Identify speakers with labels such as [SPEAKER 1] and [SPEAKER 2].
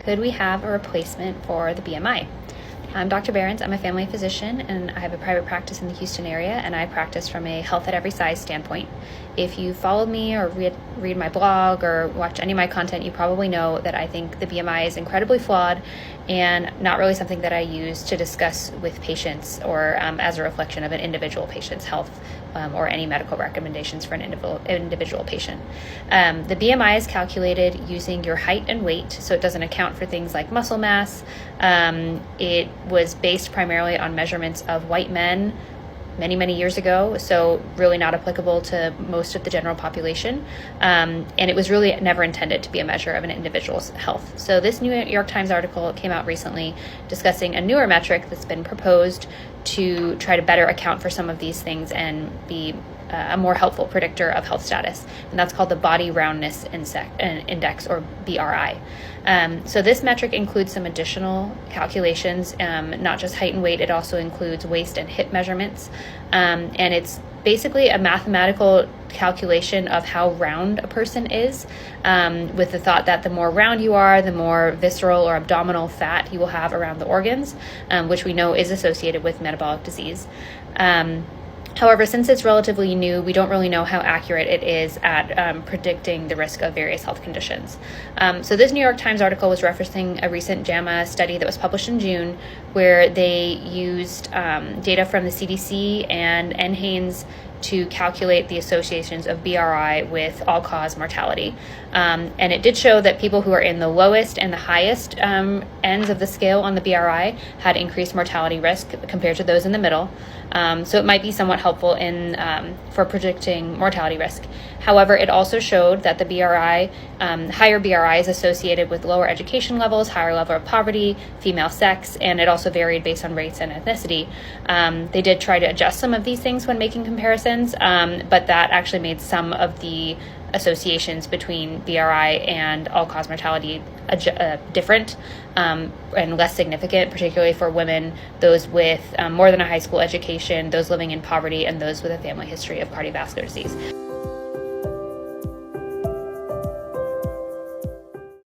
[SPEAKER 1] Could we have a replacement for the BMI? I'm Dr. Berens. I'm a family physician and I have a private practice in the Houston area, and I practice from a health at every size standpoint. If you followed me or read my blog or watch any of my content, you probably know that I think the BMI is incredibly flawed and not really something that I use to discuss with patients or as a reflection of an individual patient's health or any medical recommendations for an individual patient. The BMI is calculated using your height and weight, so it doesn't account for things like muscle mass. It was based primarily on measurements of white men many years ago, so really not applicable to most of the general population. And it was really never intended to be a measure of an individual's health. So this New York Times article came out recently discussing a newer metric that's been proposed to try to better account for some of these things and be a more helpful predictor of health status, and that's called the Body Roundness Index, or BRI. So this metric includes some additional calculations, not just height and weight. It also includes waist and hip measurements, and it's basically a mathematical calculation of how round a person is, with the thought that the more round you are, the more visceral or abdominal fat you will have around the organs, which we know is associated with metabolic disease. However, since it's relatively new, we don't really know how accurate it is at predicting the risk of various health conditions. So this New York Times article was referencing a recent JAMA study that was published in June, where they used data from the CDC and NHANES to calculate the associations of BRI with all-cause mortality. And it did show that people who are in the lowest and the highest ends of the scale on the BRI had increased mortality risk compared to those in the middle. So it might be somewhat helpful for predicting mortality risk. However, it also showed that the BRI, higher BRI is associated with lower education levels, higher level of poverty, female sex, and it also varied based on race and ethnicity. They did try to adjust some of these things when making comparisons, but that actually made some of the associations between BRI and all-cause mortality different and less significant, particularly for women, those with more than a high school education, those living in poverty, and those with a family history of cardiovascular disease.